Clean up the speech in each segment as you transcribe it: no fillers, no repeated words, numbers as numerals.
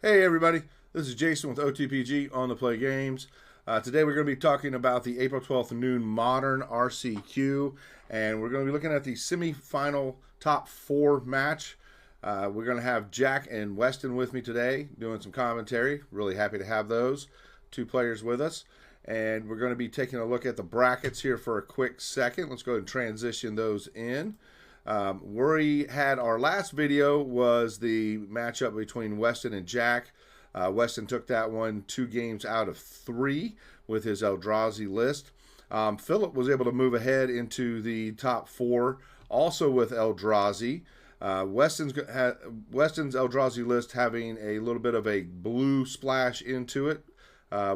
Hey everybody, this is Jason with OTPG-On the Play Games. Today we're going to be talking about the April 12th noon Modern RCQ, and we're going to be looking at the semi-final top 4 match. We're going to have Jack and Westin with me today doing some commentary. Really happy to have those two players with us. And we're going to be taking a look at the brackets here for a quick second. Let's go ahead and transition those in. Where we had our last video was the matchup between Westin and Jack. Westin took that one 2 games out of 3 with his Eldrazi list. Philip was able to move ahead into the top 4 also with Eldrazi. Westin's Eldrazi list having a little bit of a blue splash into it,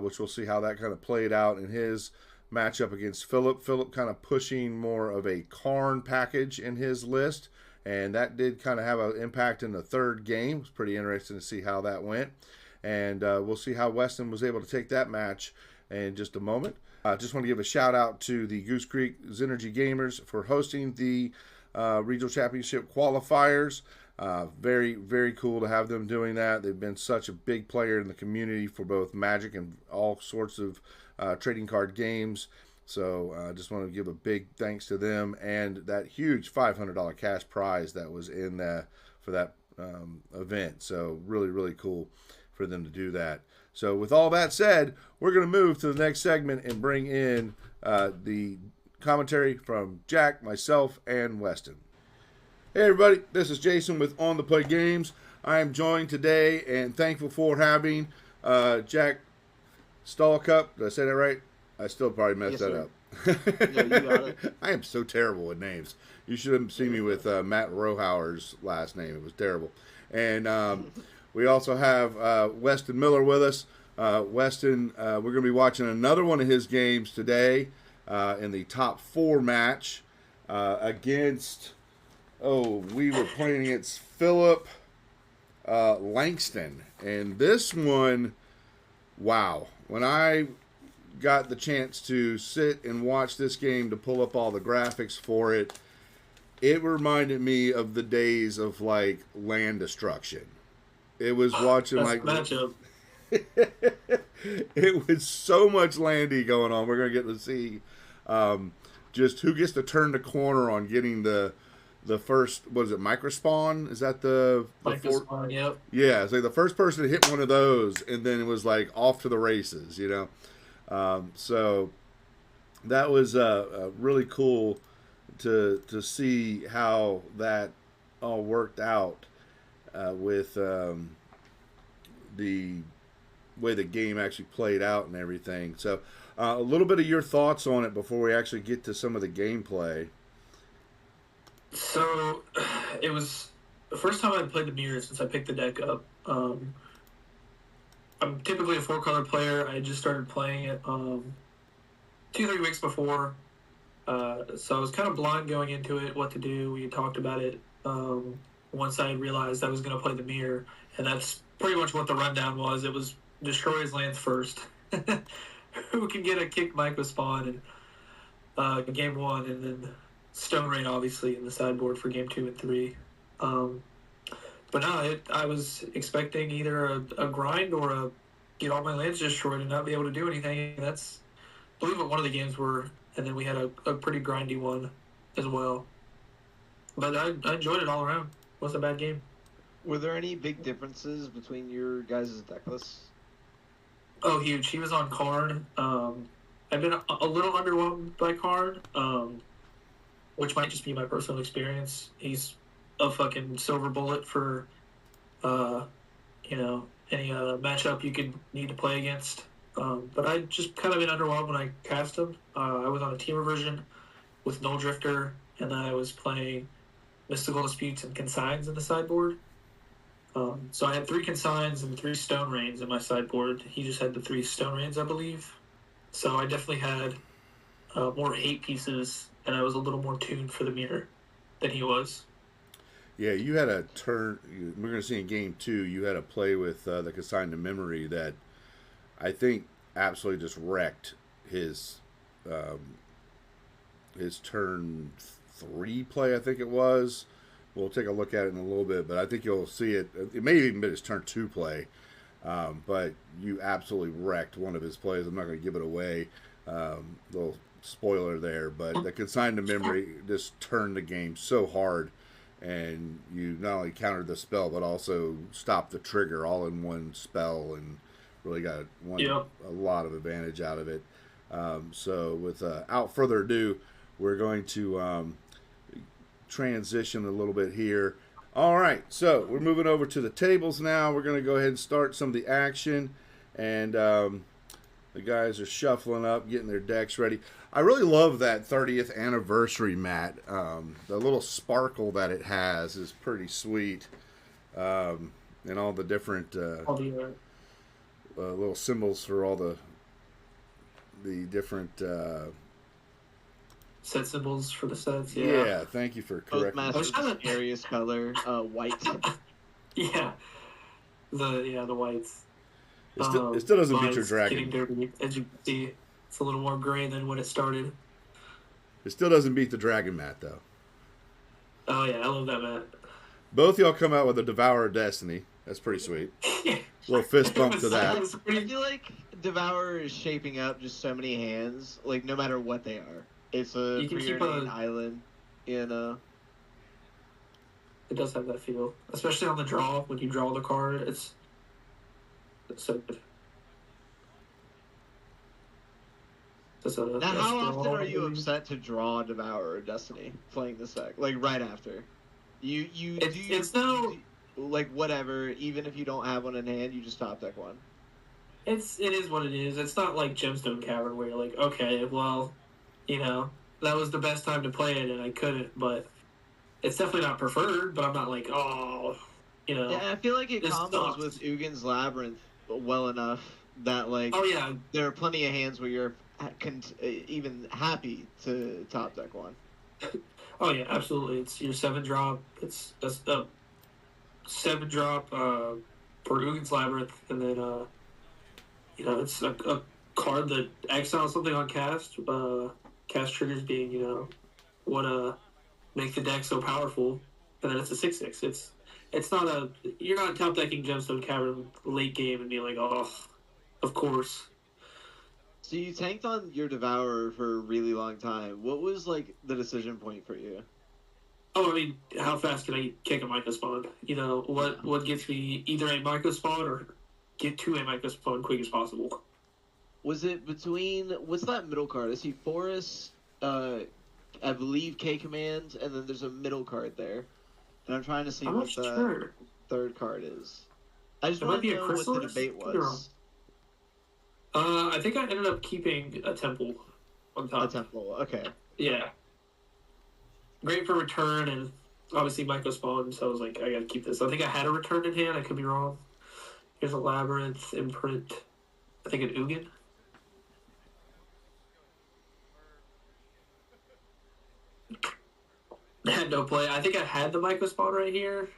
which we'll see how that kind of played out in his matchup against Philip. Philip kind of pushing more of a Karn package in his list, and that did kind of have an impact in the 3rd game. It was pretty interesting to see how that went, and we'll see how Westin was able to take that match in just a moment. I just want to give a shout out to the Goose Creek Zenergy Gamers for hosting the regional championship qualifiers. Very, very cool to have them doing that. They've been such a big player in the community for both Magic and all sorts of trading card games. So I just want to give a big thanks to them and that huge $500 cash prize that was in for that event. So really, really cool for them to do that. So with all that said, we're going to move to the next segment and bring in the commentary from Jack, myself, and Westin. Hey everybody, this is Jason with On the Play Games. I am joined today and thankful for having Jack Stalcup. Did I say that right? I still probably messed that up. Yeah, you got it. I am so terrible with names. You should have seen me with Matt Rohauer's last name. It was terrible. And we also have Westin Miller with us. Westin, we're going to be watching another one of his games today in the top 4 match against... we were playing against Philip Langston. And this one, wow. When I got the chance to sit and watch this game to pull up all the graphics for it, it reminded me of the days of, like, land destruction. It was watching, like... matchup. It was so much landy going on. We're going to get to see just who gets to turn the corner on getting the first, what is it, microspawn? Is that the Microspawn, yep. Yeah, it's like the first person to hit one of those, and then it was like off to the races, you know. So that was really cool to see how that all worked out with the way the game actually played out and everything. So a little bit of your thoughts on it before we actually get to some of the gameplay. So, it was the first time I played the mirror since I picked the deck up. I'm typically a 4-color player. I just started playing it 2-3 weeks before. So I was kind of blind going into it, what to do. We talked about it once I realized I was going to play the mirror. And that's pretty much what the rundown was. It was destroy his lands first. Who can get a kick microspawn in game 1, and then Stone Rain, obviously, in the sideboard for game 2 and 3. But no, I was expecting either a grind or a get all my lands destroyed and not be able to do anything. That's, I believe, what one of the games were. And then we had a pretty grindy one as well. But I enjoyed it all around. It wasn't a bad game. Were there any big differences between your guys' deck lists? Oh, huge. He was on Karn. I've been a little underwhelmed by Karn. Which might just be my personal experience. He's a fucking silver bullet for, any matchup you could need to play against. But I just kind of been underwhelmed when I cast him. I was on a Teamer version with Null Drifter, and then I was playing Mystical Disputes and Consigns in the sideboard. So I had 3 Consigns and 3 Stone Rains in my sideboard. He just had the 3 Stone Rains, I believe. So I definitely had more hate pieces, and I was a little more tuned for the mirror than he was. Yeah, you had a turn. We're going to see in game 2, you had a play with the Consign to Memory that I think absolutely just wrecked his turn 3 play, I think it was. We'll take a look at it in a little bit, but I think you'll see it. It may have even been his turn 2 play. But you absolutely wrecked one of his plays. I'm not going to give it away. Little spoiler there, but the consign to memory just turned the game so hard, and you not only countered the spell but also stopped the trigger all in one spell, and really got a lot of advantage out of it. So without further ado, we're going to transition a little bit here. All right, so we're moving over to the tables now. We're going to go ahead and start some of the action, and the guys are shuffling up, getting their decks ready. I really love that 30th anniversary mat. The little sparkle that it has is pretty sweet, and all the different little symbols for all the different set symbols for the sets. Yeah, thank you for correcting. Both masters the scariest color, white. Yeah, the whites. It still doesn't beat your dragon. Getting dirty. As you can see, it's a little more gray than when it started. It still doesn't beat the dragon mat, though. Oh, yeah, I love that mat. Both y'all come out with a Devourer of Destiny. That's pretty sweet. Little fist bump to that. I feel like Devourer is shaping up just so many hands, like no matter what they are. It's a preordained island, you know. It does have that feel, especially on the draw. When you draw the card, it's so good. Now, how often are you upset to draw Devourer of Destiny playing this deck? Like right after, like whatever. Even if you don't have one in hand, you just top deck one. It is what it is. It's not like Gemstone Cavern where you're like, okay, well, you know, that was the best time to play it and I couldn't. But it's definitely not preferred. But I'm not like, oh, you know. Yeah, I feel like it combos with Ugin's Labyrinth well enough that like, oh yeah, there are plenty of hands where you're even happy to top deck one. Oh yeah, absolutely. It's your 7-drop. It's just a 7-drop for Ugin's Labyrinth, and then you know, it's a card that exiles something on cast. Cast triggers being, you know, what make the deck so powerful, and then it's a 6/6. It's not you're not top decking Gemstone Cavern late game and being like, oh, of course. So you tanked on your Devourer for a really long time. What was, like, the decision point for you? Oh, I mean, how fast can I kick a Myco Spawn? You know, what gets me either a Myco Spawn or get to a Myco Spawn quick as possible. Was it between, what's that middle card? I see Forest, I believe K-Command, and then there's a middle card there. And I'm trying to see what the third card is. I just want to know what the debate was. I think I ended up keeping a temple on top. A temple, okay. Yeah. Great for return, and obviously Myco Spawn, so I was like, I gotta keep this. I think I had a return in hand, I could be wrong. Here's a Labyrinth, Imprint, I think an Ugin. I had no play. I think I had the Myco Spawn right here,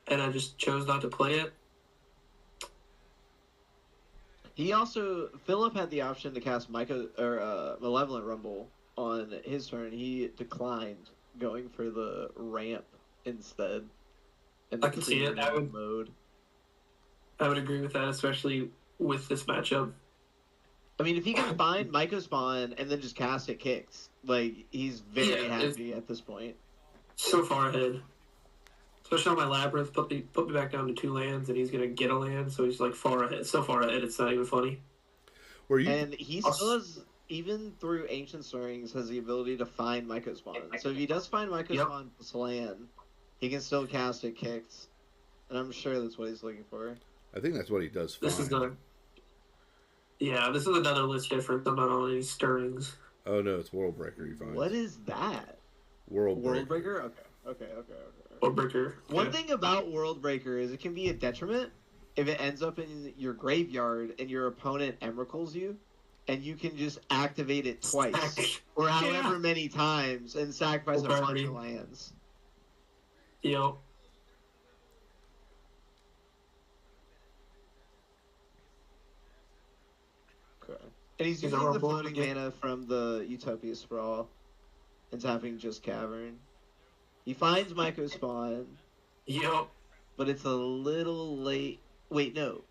and I just chose not to play it. He also, Philip had the option to cast Malevolent Rumble on his turn. He declined, going for the ramp instead. I can see it. I would agree with that, especially with this matchup. I mean, if he can find Myco Spawn and then just cast it kicks, like, he's very happy at this point. So far ahead. Especially on my Labyrinth, put me back down to 2 lands, and he's going to get a land, so he's, like, far ahead. So far ahead, it's not even funny. And he still has, even through Ancient Stirrings, has the ability to find Myco Spawn. So if he does find Myco Spawn plus land, he can still cast it kicked. And I'm sure that's what he's looking for. I think that's what he does find. This is another list different. I'm not on any Stirrings. Oh, no, it's Worldbreaker he finds. What is that? Worldbreaker? Okay. Worldbreaker. One thing about Worldbreaker is it can be a detriment if it ends up in your graveyard and your opponent Emrakuls you, and you can just activate it twice or however many times and sacrifice a bunch of lands. Yep. Okay. And he's using the floating mana from the Utopia Sprawl and tapping just Cavern. He finds Myco Spawn. Yep. But it's a little late. Wait, no.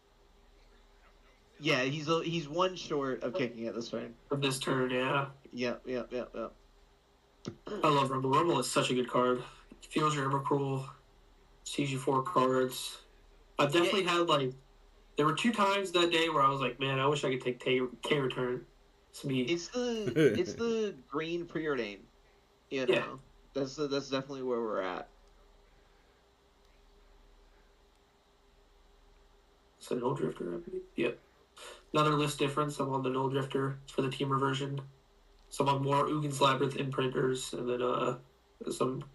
Yeah, he's one short of kicking it this turn. Of this turn, yeah. Yep. I love Rumble. Rumble is such a good card. It feels your Evercruel, sees you 4 cards. I've definitely had, like, there were 2 times that day where I was like, man, I wish I could take K return. It's the green preordain. You know, yeah. That's definitely where we're at. It's a Null Drifter, I believe. Yep. Another list difference. I'm on the Null Drifter for the teamer version. Some on more Ugins Labyrinth imprinters, and then some,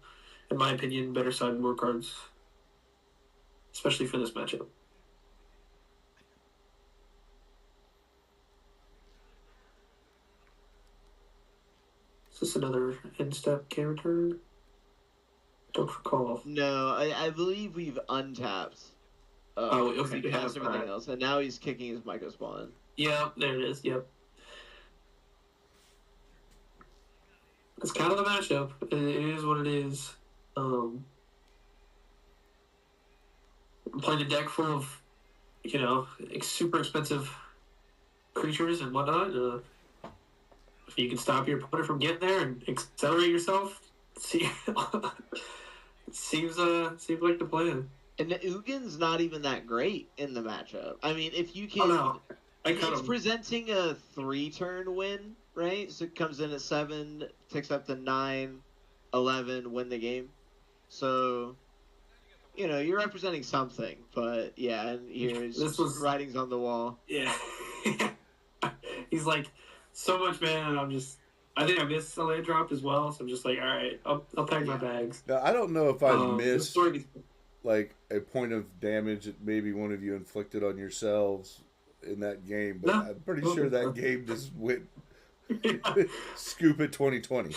in my opinion, better sideboard cards, especially for this matchup. Is this another end-step K return? Don't recall. No, I believe we've untapped. Okay. Past everything else, and now he's kicking his Myco Spawn. Yep, there it is. Yep. It's kind of the matchup. It is what it is. I'm playing a deck full of, super expensive creatures and whatnot. If you can stop your opponent from getting there and accelerate yourself, seems like the plan. And the Ugin's not even that great in the matchup. I mean, if you can... Oh, no. It's presenting a 3-turn win, right? So it comes in at 7, ticks up to 9, 11, win the game. So, you're representing something. But, yeah, and here's writings on the wall. Yeah. He's like, so much man, and I think I missed a land drop as well, so I'm just like, all right, I'll pack my bags. Now, I don't know if I missed like a point of damage that maybe one of you inflicted on yourselves in that game, but I'm pretty sure that game just went scoop it 2020.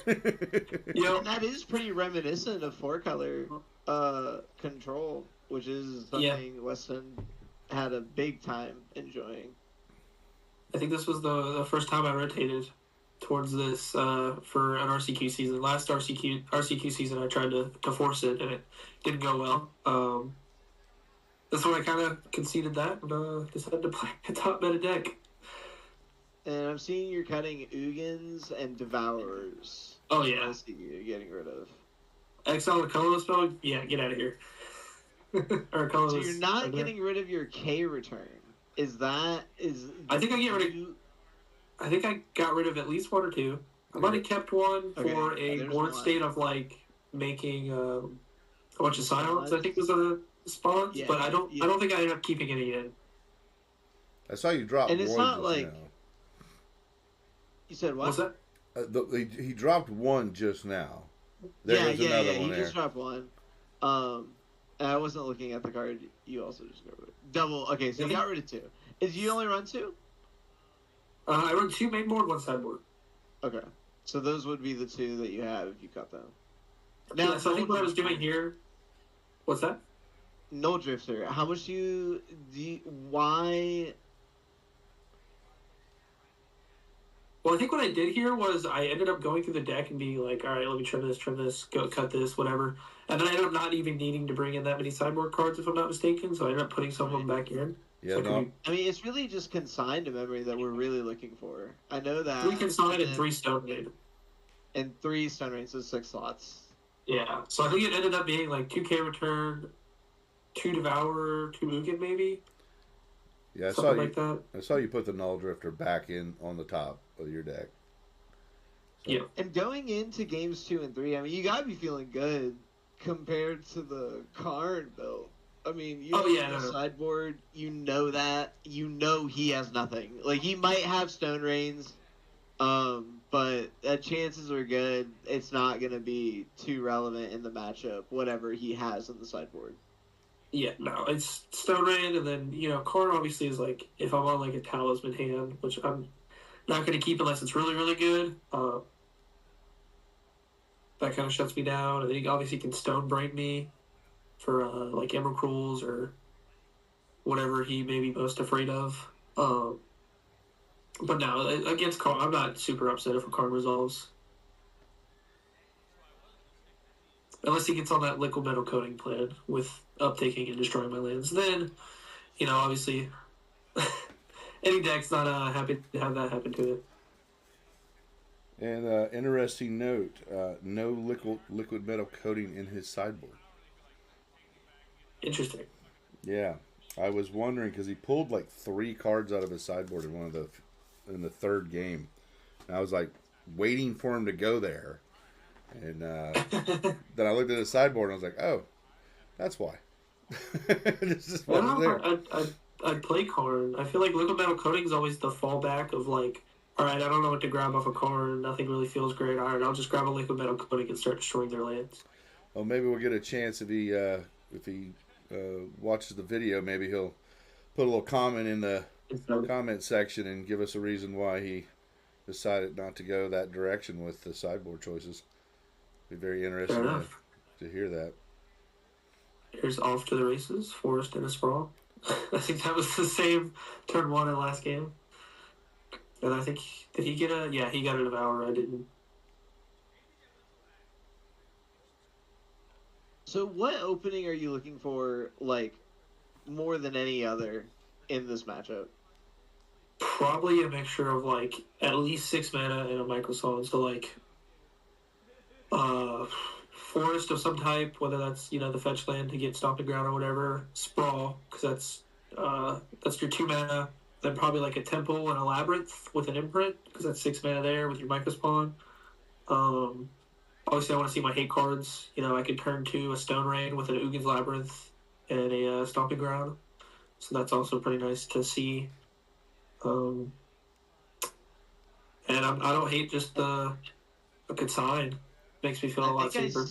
And that is pretty reminiscent of 4-color control, which is something Westin had a big time enjoying. I think this was the first time I rotated towards this for an RCQ season. Last RCQ season, I tried to force it, and it didn't go well. That's when I kind of conceded that and decided to play a top meta deck. And I'm seeing you're cutting Ugins and Devourers. Oh, yeah. I see you getting rid of. Exile the colorless spell? Yeah, get out of here. Or colorless. So you're not getting rid of your K return. I think I got rid of at least 1 or 2. I might have kept one for a board state of like making a bunch of silence. I think was a spawns, but I don't think I ended up keeping any in. I saw you drop. And it's not like now. You said what? What's that? He dropped 1 just now. There's another one he just dropped 1. And I wasn't looking at the card. You also just got rid of double. Okay, so you got rid of 2. Is you only run 2? I run 2 main board, 1 sideboard. Okay, so those would be the 2 that you have if you cut them. Now, so I think what I was doing here. What's that? Null Drifter. How much why? Well, I think what I did here was I ended up going through the deck and being like, all right, let me trim this, go cut this, whatever. And then I ended up not even needing to bring in that many sideboard cards, if I'm not mistaken, so I ended up putting some of them back in. Yeah, so I mean, it's really just consigned to memory that we're really looking for. I know that. 3 consigned and 3 stone raid. And 3 stone raid, so 6 slots. Yeah, so I think it ended up being like 2K return, 2 Devourer, 2 Ugin maybe. Yeah, I saw you put the Null Drifter back in on the top of your deck. So. Yeah. And going into games 2 and 3, I mean, you gotta be feeling good compared to the card build. I mean, you have the sideboard, you know that. You know he has nothing. Like, he might have Stone Rains, but chances are good it's not going to be too relevant in the matchup, whatever he has on the sideboard. Yeah, no, it's Stone Rain, and then, card obviously is like, if I'm on, like, a Talisman hand, which I'm not going to keep unless it's really, really good, that kind of shuts me down. And then he obviously can Stone Brain me for, like, Emrakruls or whatever he may be most afraid of. But no, against card, I'm not super upset if a card resolves. Unless he gets on that liquid metal coating plan with uptaking and destroying my lands. Then, obviously, any deck's not happy to have that happen to it. And interesting note: no liquid metal coating in his sideboard. Interesting. Yeah, I was wondering because he pulled like 3 cards out of his sideboard in the third game. And I was like waiting for him to go there, and then I looked at his sideboard and I was like, oh, that's why. This just wasn't there. I'd play Karn. I feel like liquid metal coating is always the fallback of like, all right, I don't know what to grab off a Karn. Nothing really feels great. All right, I'll just grab a liquid metal coating and start destroying their lands. Well, maybe we'll get a chance if he watches the video. Maybe he'll put a little comment in the comment section and give us a reason why he decided not to go that direction with the sideboard choices. Be very interesting to hear that. Here's off to the races, Forest and a Sprawl. I think that was the same turn 1 in the last game. And I think, did he get a... Yeah, he got a Devour. I didn't. So what opening are you looking for, like, more than any other in this matchup? Probably a mixture of, like, at least 6 mana and a Microsol. So, like, Forest of some type, whether that's, the fetch land to get Stomping Ground or whatever. Sprawl, because that's your 2 mana. Then probably like a Temple and a Labyrinth with an Imprint, because that's 6 mana there with your Microspawn. Obviously, I want to see my hate cards. I could turn to a Stone Rain with an Ugin's Labyrinth and a Stomping Ground. So that's also pretty nice to see. And I don't hate just a good sign. Makes me feel a lot safer.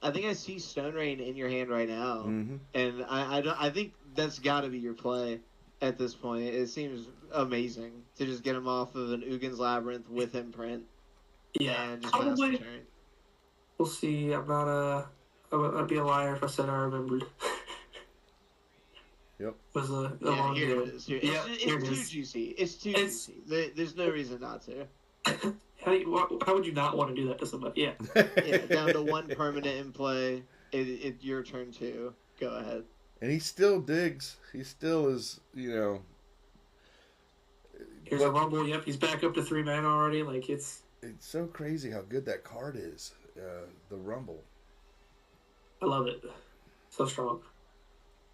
I think I see Stone Rain in your hand right now, Mm-hmm. and I think that's got to be your play at this point. It seems amazing to just get him off of an Ugin's Labyrinth with Imprint. Yeah, and just probably. turn. We'll see. I'm not I'd be a liar if I said I remembered. Yep. Was a Yeah, long here game. it is. Here. Yeah, It's too juicy. It's too juicy. There's no reason not to. How would you not want to do that to somebody? Yeah. Yeah, down to 1 permanent in play. It's your turn 2. Go ahead. And he still digs. He still is, Here's a Rumble. Yep, he's back up to 3 mana already. Like, it's so crazy how good that card is. The Rumble. I love it. So strong.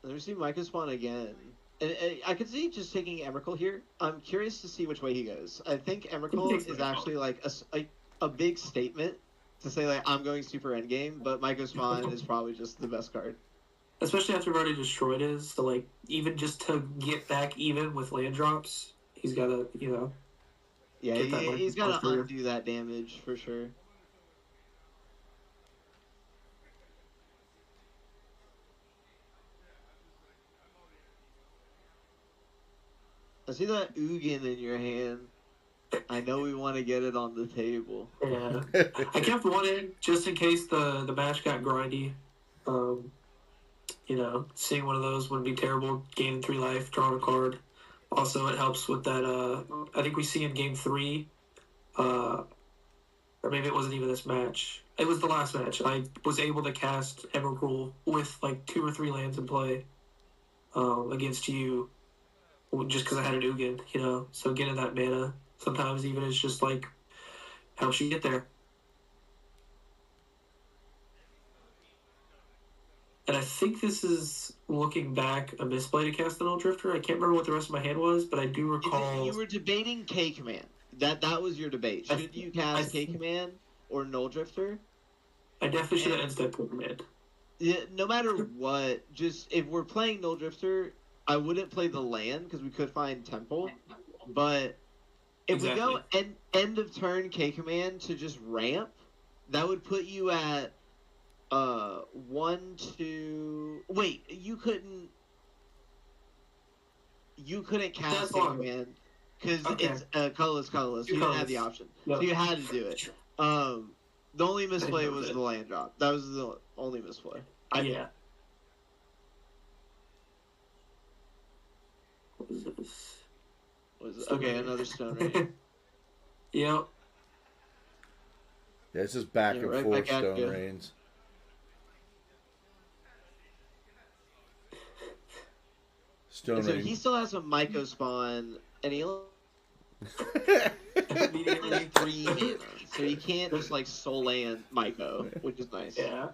Let me see Microspawn again. And I could see just taking Emrakul here. I'm curious to see which way he goes. I think Emrakul is actually like a big statement to say, like, I'm going super endgame, but Microspawn is probably just the best card. Especially after we've already destroyed his. So, like, even just to get back even with land drops, he's got to, Yeah, he's got to undo that damage for sure. I see that Ugin in your hand. I know we want to get it on the table. Yeah. I kept one in just in case the match got grindy. Seeing one of those wouldn't be terrible. Gaining 3 life, drawing a card. Also, it helps with that. I think we see in game 3, or maybe it wasn't even this match. It was the last match. I was able to cast Emrakul with like 2 or 3 lands in play against you, just because I had an Ugin. So getting that mana sometimes even is just like helps you get there. And I think this is, looking back, a misplay to cast the Null Drifter. I can't remember what the rest of my hand was, but I do recall... You were debating K-Command. That was your debate. Should you cast K-Command or Null Drifter? I definitely should have instead K-Command. Yeah, no matter what, just if we're playing Null Drifter, I wouldn't play the land because we could find Temple. But if we go end of turn K-Command to just ramp, that would put you at... 1, 2... Wait, you couldn't cast K-Command because it's colorless. You didn't have the option. Yep. So you had to do it. The only misplay was the land drop. That was the only misplay. Yeah. What is this? Okay, another Stone Rain. Yep. Yeah, it's just back and forth Stone Rains. Stone And so Rain. he still has a Myco spawn, and he only Immediately. 3 mana, so he can't just like soul land Myco, which is nice. Yeah.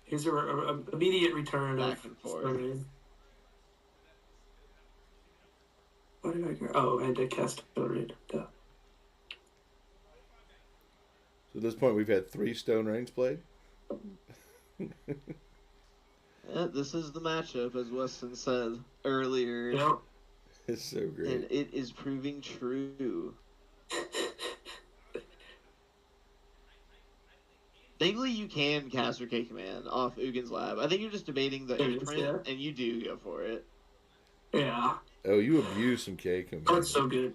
Here's a immediate return Back of and forth. Stone. Why did I go? Oh, I had to cast Stone. Duh. So at this point, we've had 3 Stone Rains played. Yeah, this is the matchup, as Westin said earlier. Yep. It's so great. And it is proving true. Thankfully, you can cast your K command off Ugin's Lab. I think you're just debating the imprint, and you do go for it. Yeah. Oh, you abuse some K command. That's so good.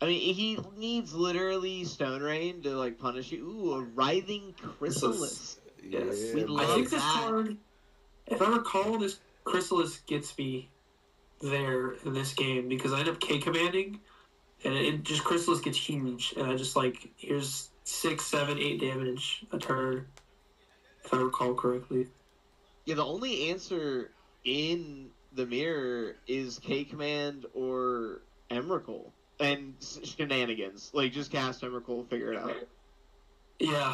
I mean, he needs literally Stone Rain to like punish you. Ooh, a Writhing Chrysalis. Yes. Yeah, We I think love this that. card, if I recall, this Chrysalis gets me there in this game because I end up K commanding, and it just Chrysalis gets huge, and I just like here's 6, 7, 8 damage a turn, if I recall correctly. Yeah, the only answer in the mirror is K command or Emrakul and shenanigans. Like just cast Emrakul, figure it out. Yeah.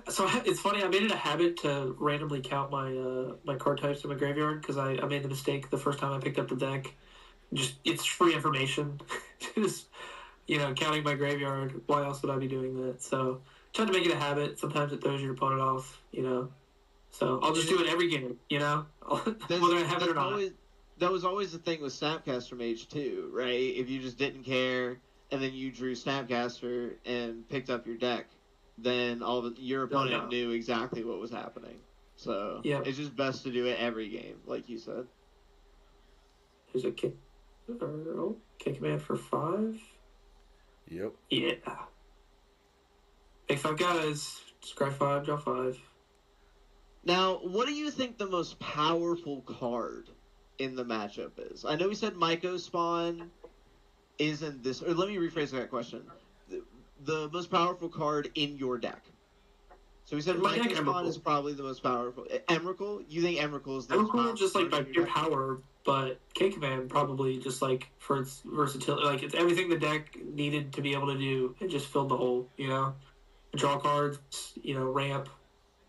So it's funny. I made it a habit to randomly count my card types in my graveyard because I made the mistake the first time I picked up the deck. Just it's free information. Just counting my graveyard. Why else would I be doing that? So try to make it a habit. Sometimes it throws your opponent off. So I'll just do it every game. Whether I have it or not. That was always the thing with Snapcaster Mage too, right? If you just didn't care and then you drew Snapcaster and picked up your deck, then your opponent knew exactly what was happening. So it's just best to do it every game, like you said. There's a kick command for 5. Yep. Yeah. Make 5 guys. Scry 5, draw 5. Now, what do you think the most powerful card in the matchup is? I know we said Myco spawn isn't this, or let me rephrase that question. The most powerful card in your deck. So we said Myco spawn is probably the most powerful. Emrakul? You think Emrakul is the most powerful? Emrakul just like by pure power, but K command probably just like for its versatility, like it's everything the deck needed to be able to do. It just filled the hole. Draw cards, ramp.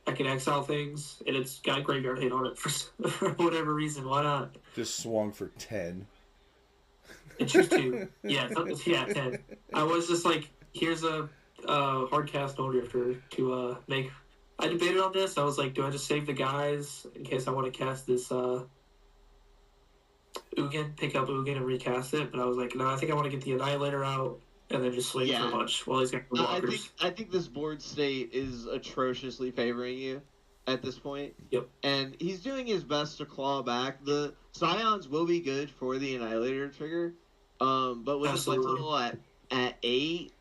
I can exile things, and it's got graveyard hit on it for whatever reason. Why not? Just swung for 10. And choose 2. Yeah, 10. I was just like, here's a hard cast no drifter to make. I debated on this. I was like, do I just save the guys in case I want to cast this Ugin, pick up Ugin and recast it? But I was like, no, I think I want to get the Annihilator out and then just swing for a bunch while he's got the blockers. I think this board state is atrociously favoring you at this point. Yep. And he's doing his best to claw back. The Scions will be good for the Annihilator trigger. But with his life total at 8,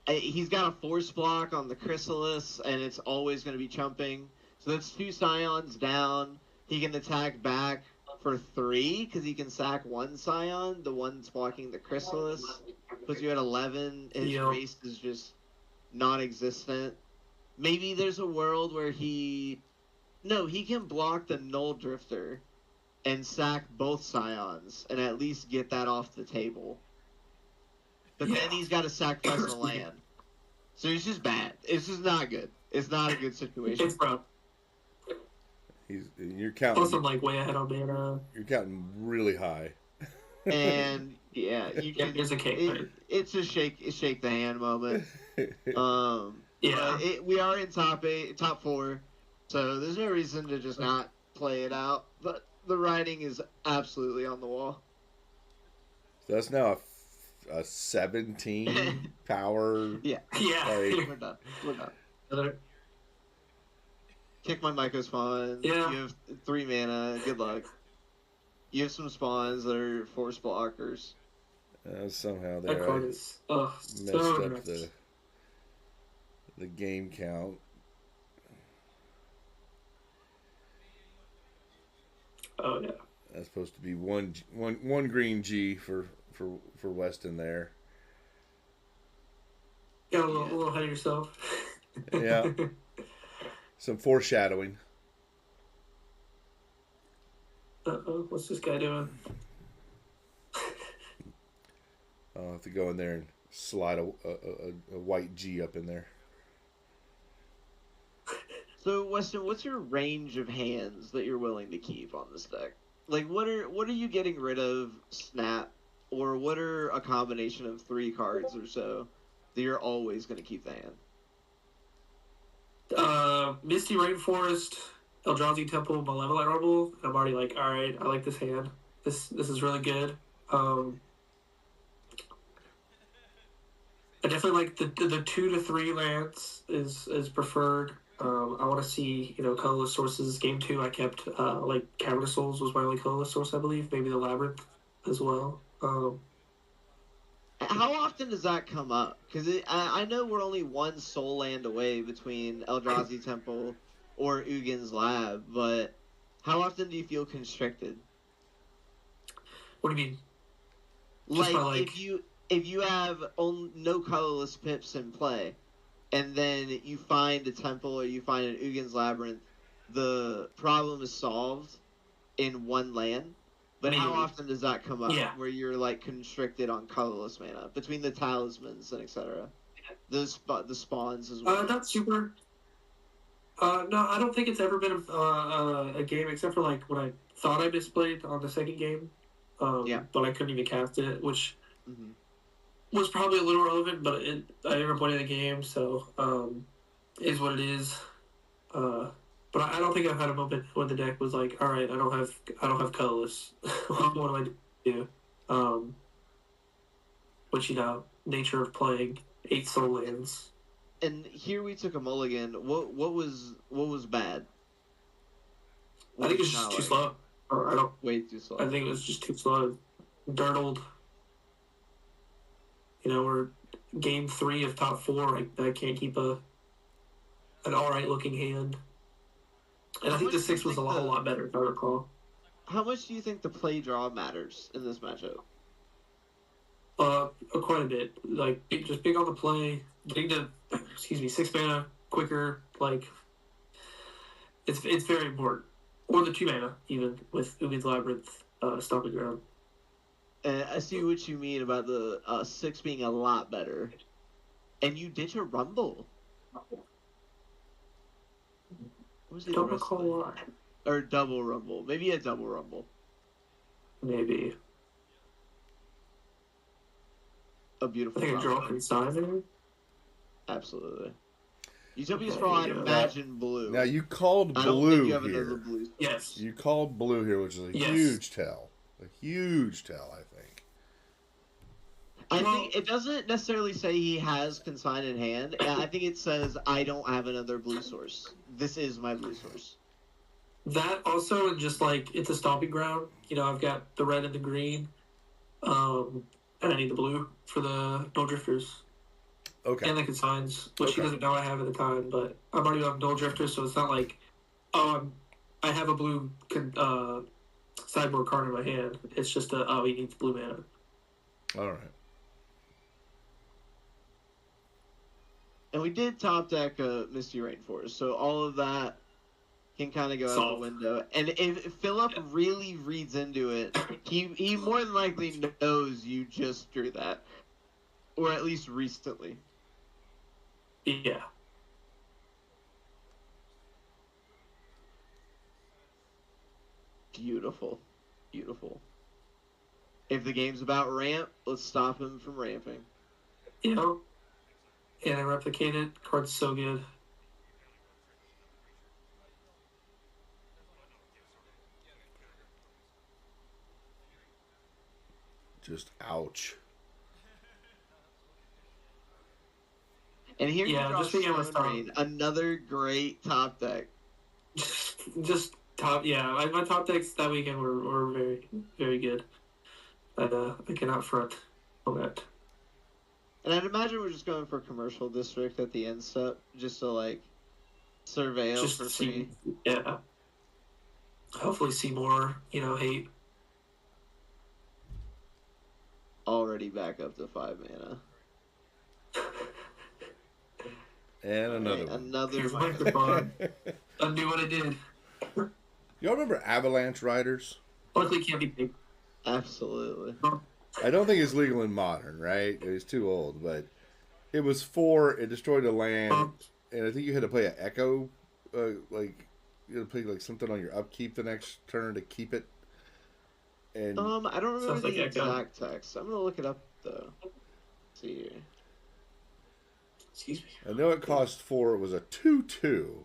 he's got a force block on the Chrysalis, and it's always going to be chumping. So that's 2 Scions down. He can attack back for 3 because he can sack 1 Scion. The one's blocking the Chrysalis. Puts you at 11. His race is just non-existent. Maybe there's a world where he can block the Null Drifter and sack both Scions and at least get that off the table. But then he's got to sacrifice a land. So it's just bad. It's just not good. It's not a good situation. It's rough. You're counting. Plus, I'm like way ahead on mana. You're counting really high. And yeah, you can. There's a cake. It's a shake the hand moment. Yeah. We are in top 4, so there's no reason to just not play it out. But the writing is absolutely on the wall. So that's now a 17 power. Yeah. Like, We're done. Kick my Myco spawn. Yeah. You have 3 mana. Good luck. You have some spawns that are force blockers. Somehow that card is messed so up the game count. Oh yeah. That's supposed to be one green G for Westin there. Got a little ahead of yourself. Yeah. Some foreshadowing. Uh-oh, what's this guy doing? I'll have to go in there and slide a white G up in there. So, Weston, what's your range of hands that you're willing to keep on this deck? Like, what are you getting rid of? Snap, or what are a combination of 3 cards or so that you're always going to keep the hand? Misty Rainforest, Eldrazi Temple, Malevolent Rebel. I'm already like, all right, I like this hand. This is really good. I definitely like the 2 to 3 lands is preferred. I want to see colorless sources. Game 2, I kept like Cavern of Souls was my only colorless source, I believe. Maybe the Labyrinth as well. How often does that come up? Because I know we're only 1 soul land away between Eldrazi Temple or Ugin's Lab, but how often do you feel constricted? What do you mean? Like if you have no colorless pips in play, and then you find a temple or you find an Ugin's Labyrinth, the problem is solved in 1 land. But how often does that come up? Yeah. Where you're like constricted on colorless mana between the talismans and etc. The spawns as well. Not super. No, I don't think it's ever been a game except for like when I thought I misplayed on the second game. But I couldn't even cast it, which was probably a little relevant. But I never played the game, so is what it is. But I don't think I've had a moment when the deck was like, all right, I don't have colorless. What do I do? Which nature of playing 8 soul lands. And here we took a mulligan. What was bad? I think it's just too slow. Or I don't. Way too slow. I think it was just too slow. Dirtled. We're game 3 of top 4. I can't keep an alright looking hand. And I think the 6 was a whole lot better, if I recall. How much do you think the play draw matters in this matchup? Quite a bit. Like, just big on the play. Getting to, 6 mana quicker. Like, it's very important. Or the 2 mana, even, with Ugin's Labyrinth, Stomping Ground. I see what you mean about the 6 being a lot better. And you ditch a Rumble. Don't recall why. Or double Rumble. Maybe a double Rumble. Maybe. A beautiful I think I draw inside there. Absolutely. Utopia's Sprawl, I'd imagine blue. Now, you called blue I don't think you have here. another blue. Yes. You called blue here, which is a huge tell. A huge tell, I think. I think it doesn't necessarily say he has consign in hand. I think it says, I don't have another blue source. This is my blue source. That also, and just like, it's a stomping ground. I've got the red and the green. And I need the blue for the Dull Drifters. Okay. And the consigns, which he doesn't know I have at the time, but I'm already on Dull Drifters, so it's not like, I have a blue sideboard card in my hand. It's just he needs blue mana. All right. And we did top deck Misty Rainforest, so all of that can kind of go out the window. And if Philip really reads into it, he more than likely knows you just drew that. Or at least recently. Yeah. Beautiful. Beautiful. If the game's about ramp, let's stop him from ramping. And I replicate it. Card's so good. Just ouch. And here you draw just being able to Stone Rain, another great top deck. Just top, my top decks that weekend were very, very good. I cannot front on that. And I'd imagine we're just going for commercial district at the end step, just to like surveil just for free. Yeah. Hopefully see more, hate. Already back up to 5 mana. And another one. one. Another microphone. Undo what I did. Y'all remember Avalanche Riders? Luckily, it can't be big. Absolutely. I don't think it's legal in Modern, right? It's too old, but it was 4. It destroyed a land, and I think you had to play an Echo, like you had to play like something on your upkeep the next turn to keep it. And I don't remember like the Echo. exact text. I'm gonna look it up though. Let's see here. Excuse me. I know it cost 4. It was a 2/2,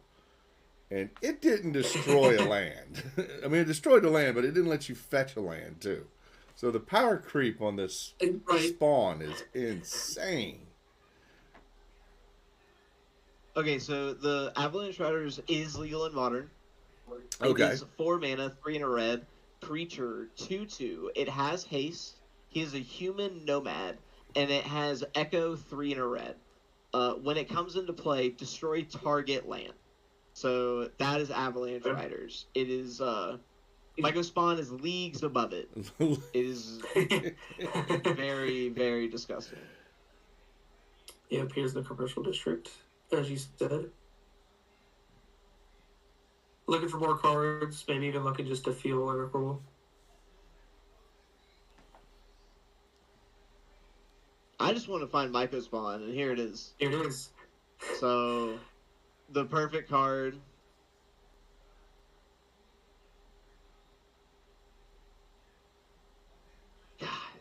and it didn't destroy a land. I mean, it destroyed the land, but it didn't let you fetch a land too. So the power creep on this spawn is insane. Okay, so the Avalanche Riders is legal in Modern. Okay. It is 4 mana, 3 in a red, creature, 2/2. It has haste. He is a human nomad, and it has Echo, 3 in a red. When it comes into play, destroy target land. So that is Avalanche Riders. It is Myco Spawn is leagues above it. It is very, very disgusting. Yeah, it appears in the commercial district, as you said. Looking for more cards, maybe even looking just to feel Oracle. I just want to find Myco Spawn, and here it is. Here it is. So, the perfect card.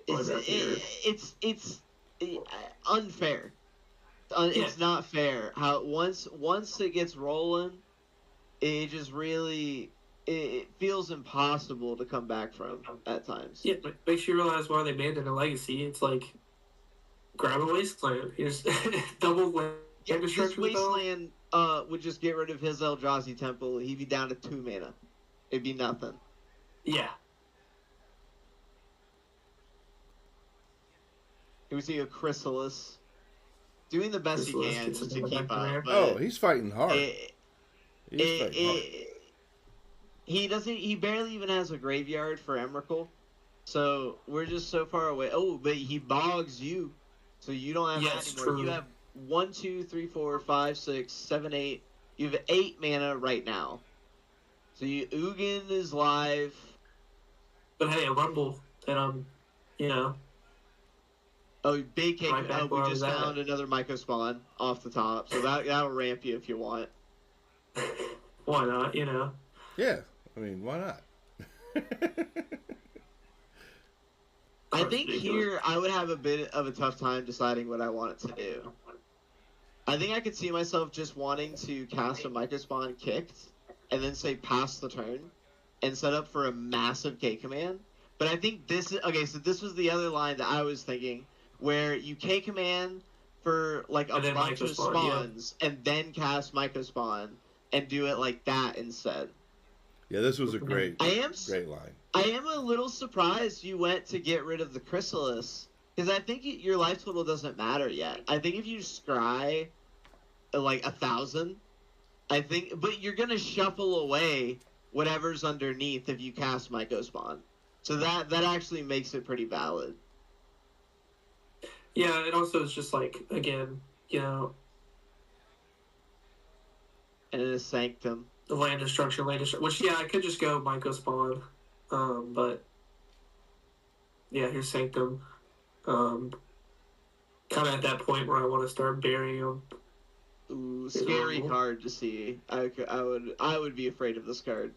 It's unfair. It's not fair. How once it gets rolling, it just really it feels impossible to come back from at times. Yeah, but makes you realize why they banned it in Legacy. It's like grab a wasteland. Here's double land destruction. This wasteland would just get rid of his Eldrazi Temple. He'd be down to 2 mana. It'd be nothing. Yeah. Here we see a Chrysalis doing the best he can just to keep up. Oh, he's fighting hard. He barely even has a graveyard for Emrakul. So we're just so far away. Oh, but he bogs you. So you don't have that anymore. True. You have 1, 2, 3, 4, 5, 6, 7, 8. You have 8 mana right now. So Ugin is live. But hey, a Rumble, and Oh, big cake. Right We just found another Myco Spawn off the top. So that'll ramp you if you want. Why not, Yeah, I mean, why not? I think here I would have a bit of a tough time deciding what I want it to do. I think I could see myself just wanting to cast a Myco Spawn kicked and then say pass the turn and set up for a massive K command. But I think this is okay. So this was the other line that I was thinking, where you K command for like a bunch of spawns and then cast Myco Spawn and do it like that instead. Yeah, this was a great line. I am a little surprised you went to get rid of the Chrysalis, because I think your life total doesn't matter yet. I think if you scry like 1,000, but you're gonna shuffle away whatever's underneath if you cast Myco Spawn. So that actually makes it pretty valid. Yeah, it also is just like, again, and it is Sanctum. The land destruction, which, yeah, I could just go Myco Spawn, but, yeah, here's Sanctum. Kind of at that point where I want to start burying them. Ooh, scary card to see. I would be afraid of this card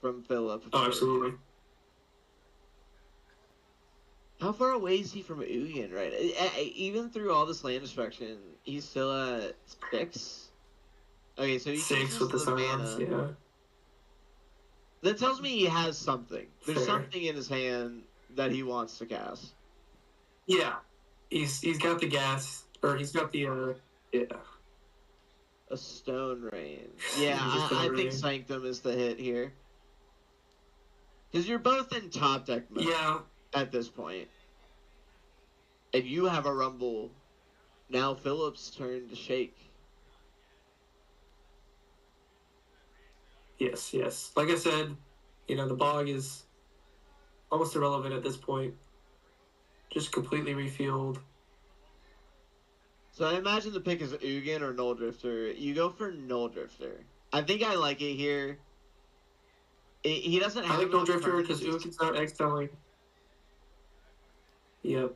from Philip. Oh, absolutely. How far away is he from Ugin, right? Even through all this land destruction, he's still at 6? Okay, so he's 6 with the mana. Yeah. That tells me he has something. There's something in his hand that he wants to cast. Yeah. He's got the gas, or he's got the, A Stone Rain. Yeah, I think Sanctum is the hit here. Because you're both in top deck mode. Yeah. At this point. And you have a Rumble. Now Philip's turn to shake. Yes. Like I said, the bog is almost irrelevant at this point. Just completely refueled. So I imagine the pick is Ugin or Null Drifter. You go for Null Drifter. I think I like it here. He doesn't have I like No enough Drifter turns. because Ook is not excelling. Yep.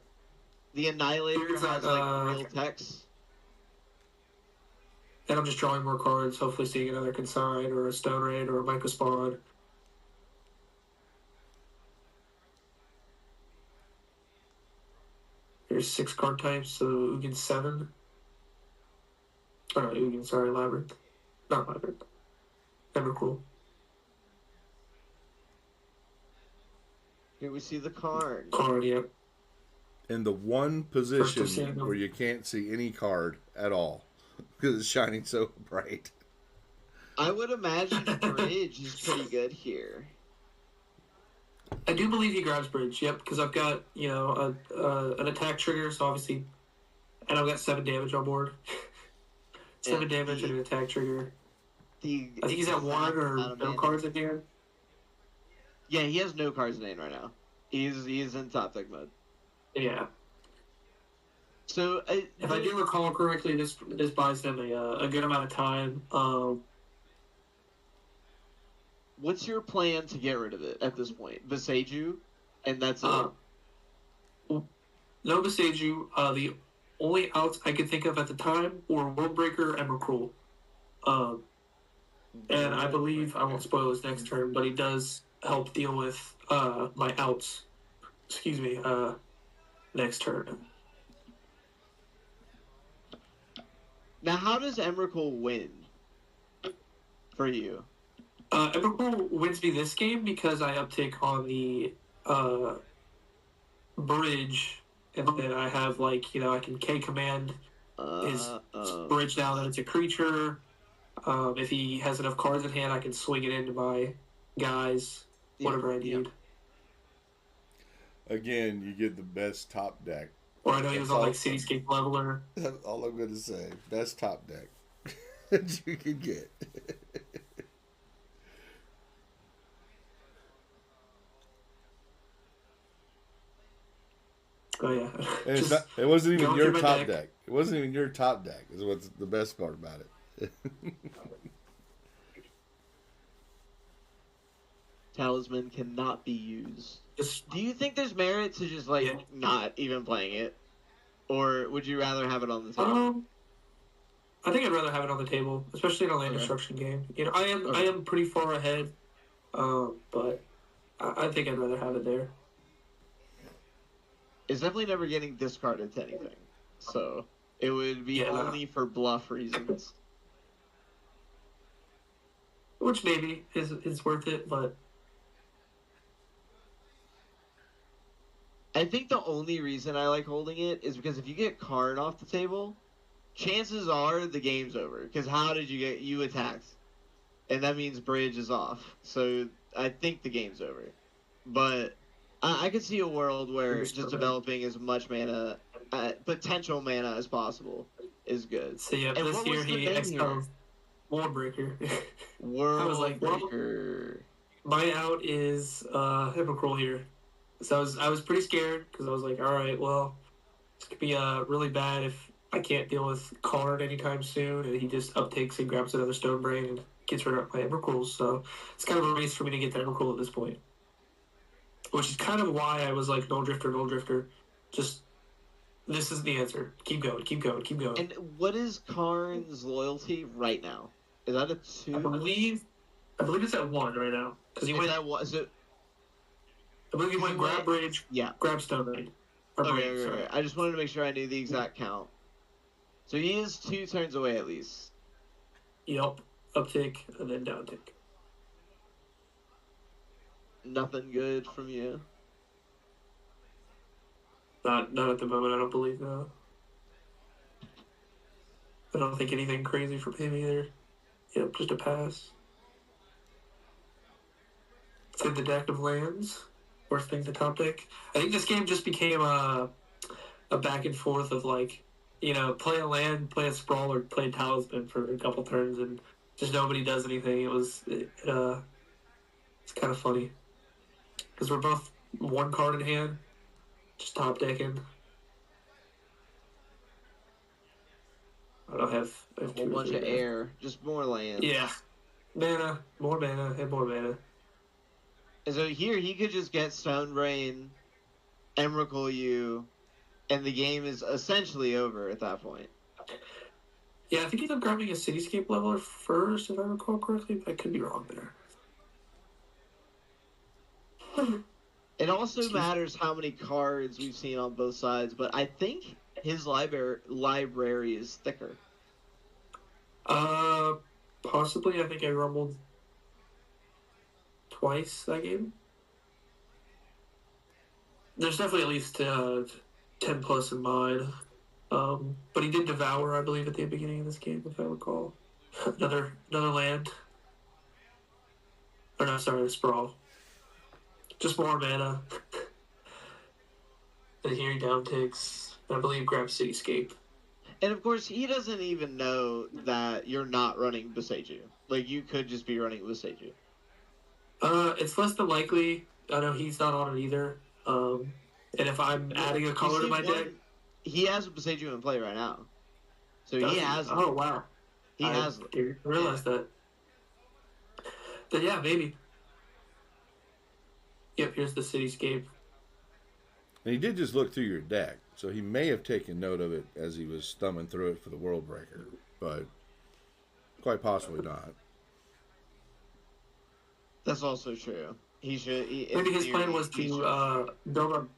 The Annihilator It's has not, like real text. And I'm just drawing more cards, hopefully seeing another Consign or a Stone Raid or a Micro Spawn. There's 6 card types, so Ugin 7. Oh, no, Ugin, sorry, Labyrinth. Not Labyrinth. Emrakul. Here we see the card. Card, yep. In the one position where you can't see any card at all because it's shining so bright. I would imagine Bridge is pretty good here. I do believe he grabs Bridge, yep, because I've got, you know, an attack trigger, so obviously, and I've got 7 damage on board. 7 damage and an attack trigger. I think he's at 1 or no cards in hand. Yeah, he has no cards in hand right now. He's in top deck mode. Yeah. So if I do recall correctly, this buys them a good amount of time. What's your plan to get rid of it at this point? Beseiju, and that's it. No Beseiju. The only outs I could think of at the time were Worldbreaker and Emrakul. And I believe I won't spoil his next turn, but he does help deal with my outs. Excuse me. Next turn. Now, how does Emrakul win for you? Emrakul wins me this game because I uptick on the bridge, and then I have, like, you know, I can K command his bridge now that it's a creature. If he has enough cards in hand, I can swing it into my guys, whatever I need. Again, you get the best top deck. Or I know he was on, like, Cityscape Leveler. That's all I'm going to say. Best top deck that you can get. Oh, yeah. And it wasn't even your top deck. It wasn't even your top deck, is what's the best part about it. Talisman cannot be used. Do you think there's merit to just, like, not even playing it? Or would you rather have it on the table? I think I'd rather have it on the table, especially in a land destruction game. You know, I am pretty far ahead, but I think I'd rather have it there. It's definitely never getting discarded to anything, so it would be only for bluff reasons. Which maybe is worth it, but I think the only reason I like holding it is because if you get Karn off the table, chances are the game's over. Because how did you attacked? And that means bridge is off. So I think the game's over. But I could see a world where just developing as much mana, potential mana as possible is good. So yeah, and this year he expelled Worldbreaker. Worldbreaker. My out is Emrakul here. So I was pretty scared because I was like, all right, well, this could be really bad if I can't deal with Karn anytime soon, and he just uptakes and grabs another Stone Brain and gets rid of my Emrakul. So it's kind of a race for me to get the Emrakul at this point, which is kind of why I was like, Null Drifter. Just this is the answer. Keep going. And what is Karn's loyalty right now? Is that a 2? I believe it's at 1 right now because he went. Is it? I believe he went grab bridge, grab Stone Raid. Okay. I just wanted to make sure I knew the exact count. So he is 2 turns away at least. Yep. Uptick and then downtick. Nothing good from you? Not at the moment, I don't believe, no. I don't think anything crazy from him either. Yep, just a pass. It's in the deck of lands. Worst thing to top deck. I think this game just became a back and forth of, like, you know, play a land, play a sprawl, or play a talisman for a couple turns, and just nobody does anything. It's kind of funny because we're both 1 card in hand, just top decking. I don't have a whole bunch of air, just more land. Yeah, more mana, and more mana. And so here he could just get Stone Brain, Emrakul you, and the game is essentially over at that point. Yeah, I think he's grabbing a Cityscape leveler first, if I recall correctly, but I could be wrong there. It also matters how many cards we've seen on both sides, but I think his library is thicker. Possibly. I think I rumbled twice that game. There's definitely at least 10 plus in mine. But he did Devour, I believe, at the beginning of this game, if I recall. another land. Or no, sorry, Sprawl. Just more mana. And here he downticks. I believe grabs Cityscape. And of course, he doesn't even know that you're not running Boseiju. Like, you could just be running Boseiju. It's less than likely. I know he's not on it either. And if I'm adding a color to my deck... He has a Boseiju in play right now. So he has it. Oh, wow. He has it. I didn't realize that. But yeah, maybe. Yep, here's the Cityscape. And he did just look through your deck, so he may have taken note of it as he was thumbing through it for the World Breaker, but quite possibly not. That's also true. He should. Maybe his plan was to build up.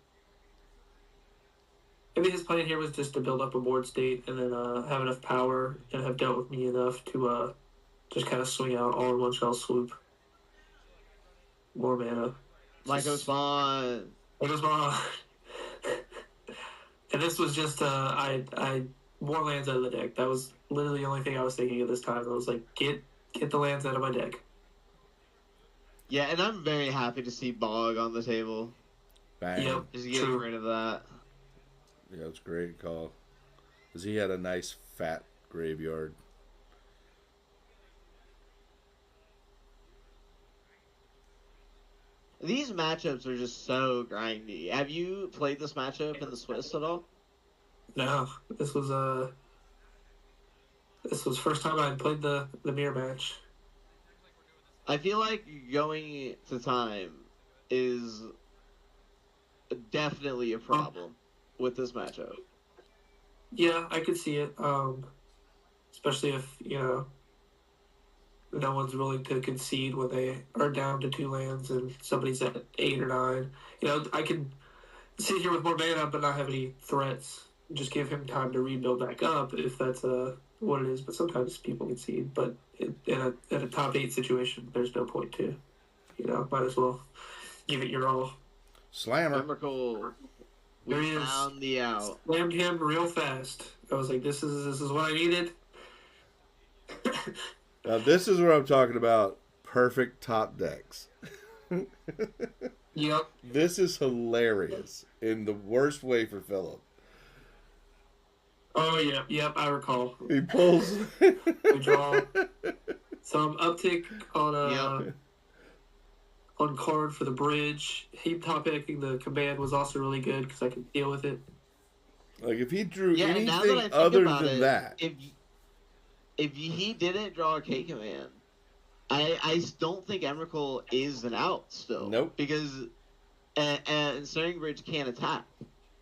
Maybe his plan here was just to build up a board state and then have enough power and have dealt with me enough to just kind of swing out all in one fell swoop. More mana. Lyco Spawn. Lyco Spawn. And this was just I more lands out of the deck. That was literally the only thing I was thinking at this time. I was like, get the lands out of my deck. Yeah, and I'm very happy to see Bog on the table. Bang. Yep, just getting rid of that. Yeah, it's a great call. Because he had a nice fat graveyard. These matchups are just so grindy. Have you played this matchup in the Swiss at all? No, this was first time I played the mirror match. I feel like going to time is definitely a problem with this matchup. Yeah, I could see it. Especially if, no one's willing to concede when they are down to 2 lands and somebody's at 8 or 9. I can sit here with more mana but not have any threats. Just give him time to rebuild back up if that's what it is. But sometimes people concede. But in a top 8 situation, there's no point to. Might as well give it your all. Slammer. Emrakul. We found the out. Slammed him real fast. I was like, this is what I needed. Now this is where I'm talking about perfect top decks. Yep. This is hilarious in the worst way for Philip. Oh, yep, I recall. He pulls. We draw some uptick on card for the bridge. He top picking the command was also really good because I could deal with it. Like if he drew anything that other than that. If he didn't draw a K command, I don't think Emrakul is an out still. Nope. Because Ensnaring Bridge can't attack.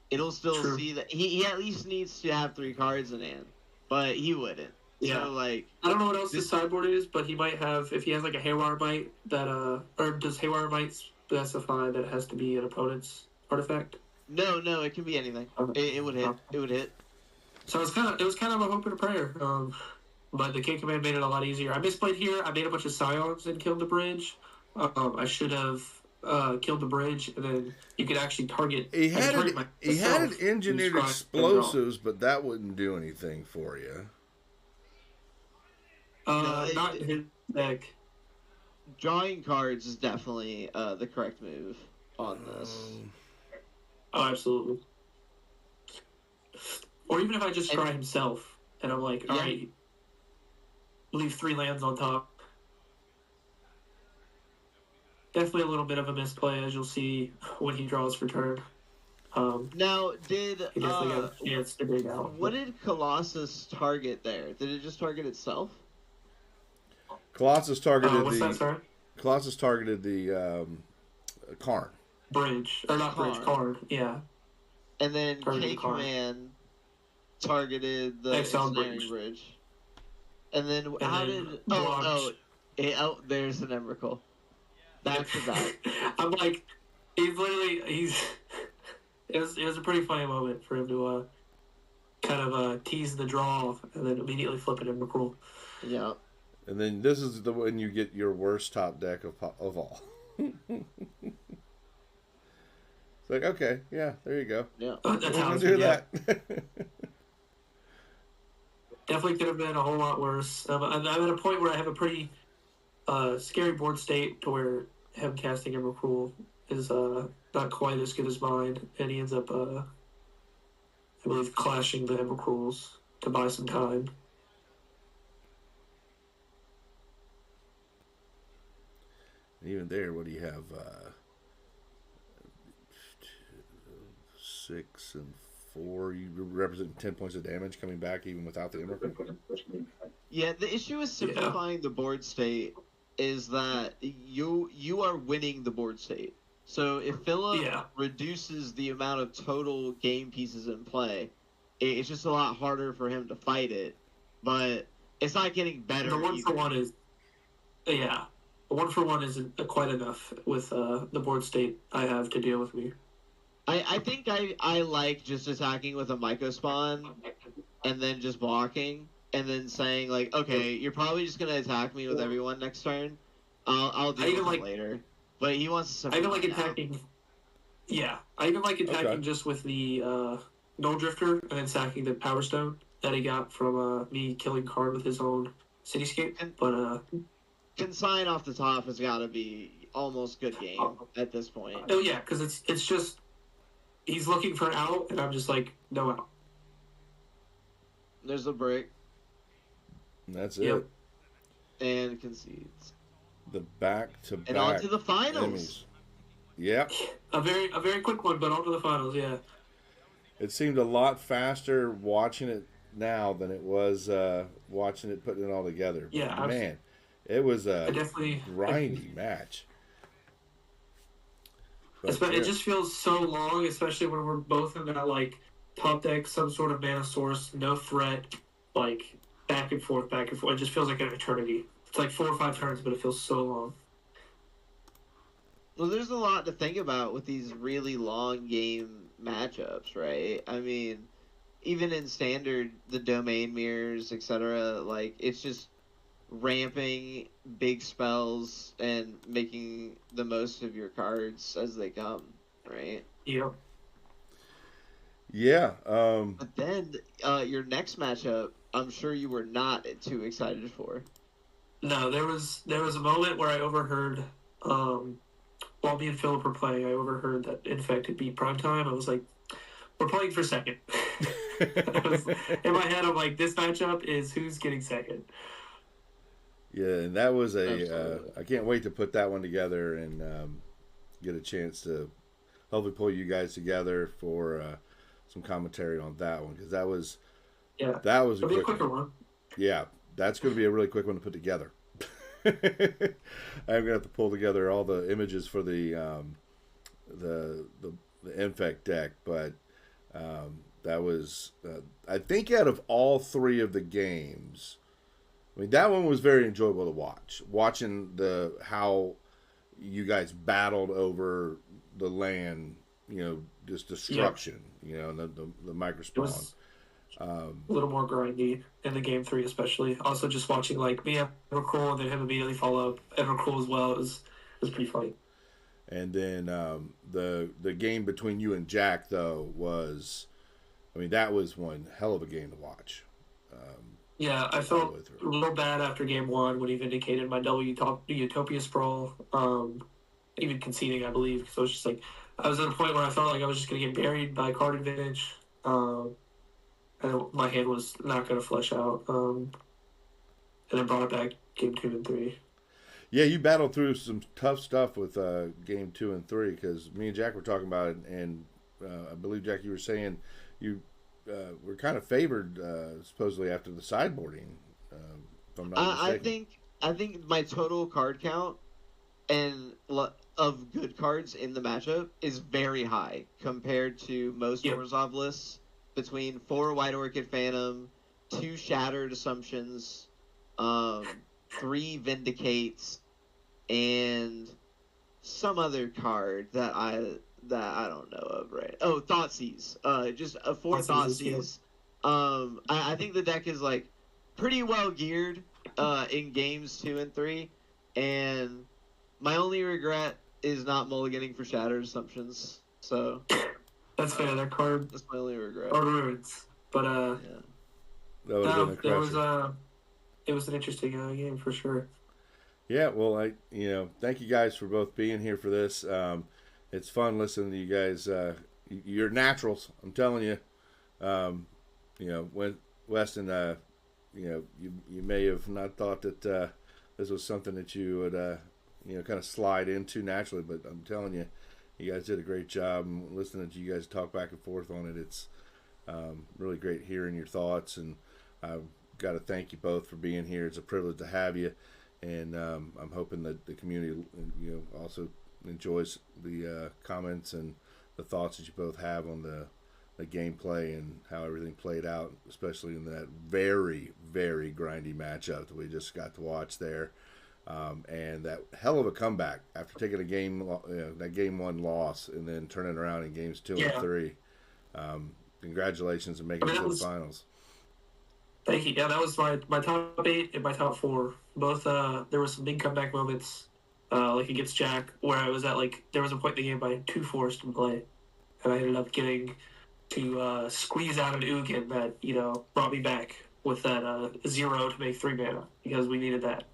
It'll still see that he at least needs to have 3 cards in hand, but he wouldn't. Yeah. So I don't know what else his sideboard is, but he might have, if he has like a Haywire Might that or does Haywire Might specify that it has to be an opponent's artifact? No, it can be anything. It would hit. It would hit. So it was kind of a hope and a prayer. But the K command made it a lot easier. I misplayed here. I made a bunch of Scions and killed the bridge. I should have killed the bridge, and then you could actually target. He had engineered explosives, but that wouldn't do anything for you. Not his deck. Drawing cards is definitely the correct move on this. Oh, absolutely. Or even if I just scry himself, and I'm like, all right, leave 3 lands on top. Definitely a little bit of a misplay, as you'll see when he draws for turn. Now, did he definitely got a chance to dig out. What did Colossus target there? Did it just target itself? Colossus targeted what's that, sorry? Colossus targeted the Karn. Bridge. Or not Bridge, Karn. Yeah. And then Targeted K Karn. Command targeted the ensnaring bridge. And then how did... there's an Emrakul. Back to back. I'm like, it was a pretty funny moment for him to kind of tease the draw and then immediately flip it in Emrakul. Yeah. And then this is the when you get your worst top deck of all. It's like, okay, yeah, there you go. Yeah. That's how do that. Definitely could have been a whole lot worse. I'm at a point where I have a pretty scary board state to where him casting Emrakul is not quite as good as mine, and he ends up, I believe, clashing the Emrakuls to buy some time. Even there, what do you have? 6 and 4. You represent 10 points of damage coming back even without the Emrakul. Yeah, the issue with simplifying the board state is that you are winning the board state. So if Philip reduces the amount of total game pieces in play, it's just a lot harder for him to fight it. But it's not getting better. The 1-for-1 is, yeah. 1-for-1 isn't quite enough with the board state I have to deal with me. I think I like just attacking with a Myco spawn and then just blocking and then saying like, okay, you're probably just gonna attack me with everyone next turn. I'll deal with it later. But he wants to. I even like attacking. Yeah, I even like attacking just with the Null Drifter and then sacking the Power Stone that he got from me killing Karn with his own Cityscape. But Consign off the top has got to be almost good game at this point. Oh yeah, because it's just he's looking for an out, and I'm just like, no out. There's a break. And that's it. And concedes. The back-to-back and on to the finals. Enemies. Yep. A very quick one, but on to the finals. Yeah. It seemed a lot faster watching it now than it was watching it, putting it all together. But yeah, man. It was a grindy match. It just feels so long, especially when we're both in that like top deck, some sort of mana source, no threat, like back and forth. It just feels like an eternity. It's like 4 or 5 turns, but it feels so long. Well, there's a lot to think about with these really long game matchups, right? I mean, even in standard, the domain mirrors, etc., like it's just ramping big spells and making the most of your cards as they come, right? Yeah. Yeah. But then your next matchup, I'm sure you were not too excited for. No, there was a moment where I overheard, while me and Philip were playing, I overheard that Infect had beat Primetime. I was like, we're playing for second. In my head, I'm like, this matchup is who's getting second. Yeah, and that was I can't wait to put that one together and get a chance to hopefully pull you guys together for some commentary on that one, because that was a quicker one. Yeah, that's going to be a really quick one to put together. I'm going to have to pull together all the images for the Infect deck, but that was I think out of all 3 of the games, I mean, that one was very enjoyable to watch. Watching how you guys battled over the land, just destruction, the microspawn. A little more grindy in the game 3, especially. Also, just watching like me have Evercool and then him immediately follow up Evercool as well. It was pretty funny. And then the game between you and Jack though was, I mean, that was one hell of a game to watch. Yeah, I felt a little bad after game 1 when he vindicated my double Utopia Sprawl, even conceding, I believe, because I was just like, I was at a point where I felt like I was just going to get buried by card advantage, and my hand was not going to flesh out, and then brought it back game 2 and 3. Yeah, you battled through some tough stuff with game 2 and 3, because me and Jack were talking about it, and I believe, Jack, you were saying you were kind of favored supposedly after the sideboarding. If I'm not mistaken. I think my total card count and of good cards in the matchup is very high compared to most Orzhov lists. Between 4 White Orchid Phantom, 2 Shattered Assumptions, 3 Vindicates, and some other card that I don't know of, right? Oh, Thoughtseize. Just a 4 Thoughtseize. I think the deck is like pretty well geared in games 2 and 3, and my only regret is not mulliganing for Shattered Assumptions. So that's fair. That card. That's my only regret. Or ruins, but that would have been a crusher. It was an interesting game for sure. Yeah, well, thank you guys for both being here for this. It's fun listening to you guys. You're naturals, I'm telling you. When Westin, you may have not thought that this was something that you would, kind of slide into naturally, but I'm telling you, you guys did a great job. And listening to you guys talk back and forth on it, it's really great hearing your thoughts. And I've got to thank you both for being here. It's a privilege to have you. And I'm hoping that the community, also enjoys the comments and the thoughts that you both have on the gameplay and how everything played out, especially in that very, very grindy matchup that we just got to watch there. And that hell of a comeback after taking a that game 1 loss and then turning around in games 2 and 3. Congratulations on making it to the finals. Thank you. Yeah, that was my top 8 and my top 4. Both there were some big comeback moments, like against Jack, where I was at there was a point in the game I had 2 forced to play, and I ended up getting to squeeze out an Ugin that brought me back with that 0 to make 3 mana because we needed that.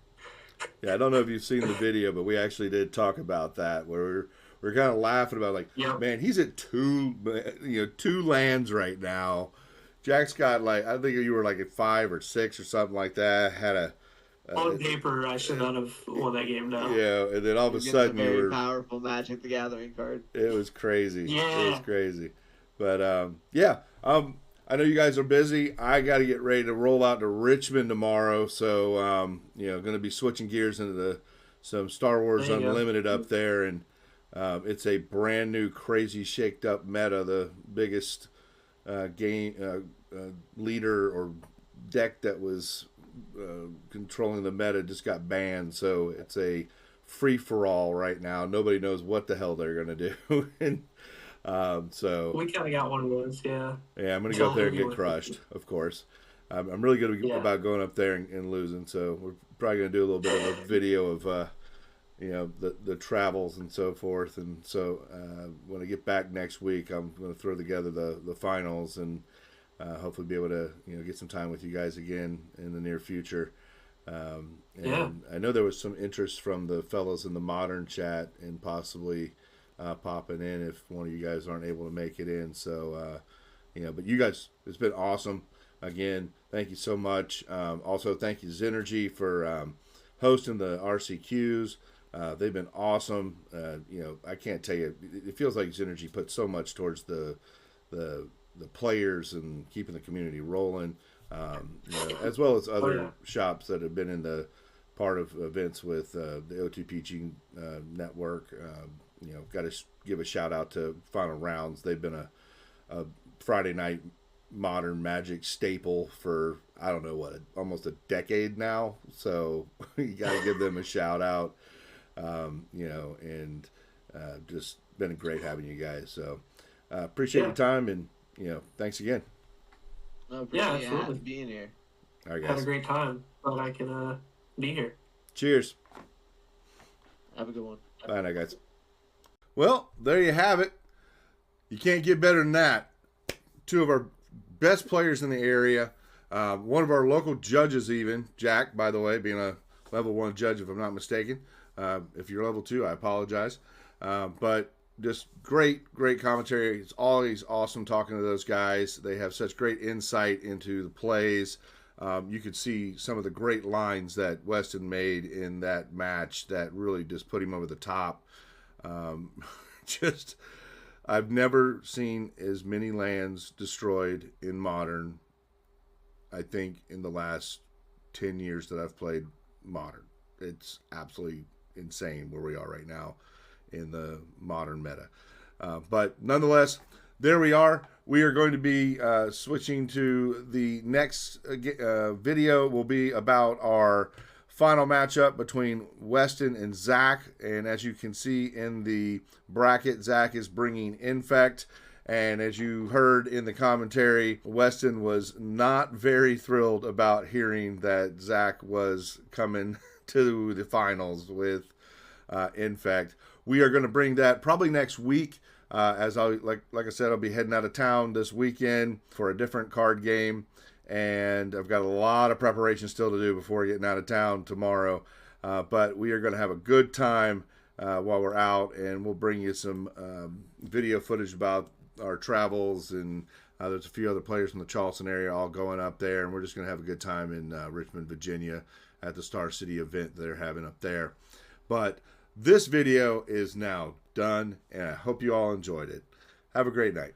Yeah, I don't know if you've seen the video, but we actually did talk about that where we're kind of laughing about man, he's at 2 lands right now. Jack's got I think you were at 5 or 6 or something like that. Had a on paper, I should not have won that game now. Yeah, and then all of a sudden you were powerful Magic the Gathering card. It was crazy. Yeah, it was crazy. But I know you guys are busy. I got to get ready to roll out to Richmond tomorrow, so going to be switching gears into some Star Wars Unlimited up there, and it's a brand new, crazy, shaked up meta. The biggest game leader or deck that was controlling the meta just got banned, so it's a free for all right now. Nobody knows what the hell they're gonna do. And so we kind of got one of those. Yeah, I'm gonna go up there and get crushed, of course. I'm really good about going up there and losing, so we're probably gonna do a little bit of a video of the travels and so forth. And so when I get back next week, I'm going to throw together the finals and hopefully be able to get some time with you guys again in the near future. And I know there was some interest from the fellows in the Modern chat and possibly popping in if one of you guys aren't able to make it in. So but you guys, it's been awesome. Again, thank you so much. Also, thank you Zenergy for hosting the RCQs. They've been awesome. I can't tell you. It feels like Zenergy put so much towards the players and keeping the community rolling, as well as other shops that have been in the part of events with the OTPG network. Got to give a shout out to Final Rounds. They've been a Friday night Modern Magic staple for I don't know what, almost a decade now. So you got to give them a shout out. And just been great having you guys. So appreciate your time and thanks again. No, absolutely being here. All right, guys. Had a great time. Glad I can be here. Cheers. Have a good one. Bye now, guys. Well, there you have it. You can't get better than that. 2 of our best players in the area. One of our local judges even, Jack, by the way, being a level 1 judge if I'm not mistaken. If you're level 2, I apologize. But just great commentary. It's always awesome talking to those guys. They have such great insight into the plays. You could see some of the great lines that Westin made in that match that really just put him over the top. I've never seen as many lands destroyed in Modern, I think, in the last 10 years that I've played Modern. It's absolutely insane where we are right now in the modern meta. But nonetheless, there we are. We are going to be switching to the next video. Will be about our final matchup between Westin and Zach. And as you can see in the bracket, Zach is bringing Infect. And as you heard in the commentary, Westin was not very thrilled about hearing that Zach was coming to the finals with Infect. We are going to bring that probably next week. As like I said, I'll be heading out of town this weekend for a different card game, and I've got a lot of preparation still to do before getting out of town tomorrow. But we are going to have a good time while we're out, and we'll bring you some video footage about our travels, and there's a few other players from the Charleston area all going up there, and we're just going to have a good time in Richmond, Virginia at the Star City event they're having up there. But this video is now done, and I hope you all enjoyed it. Have a great night.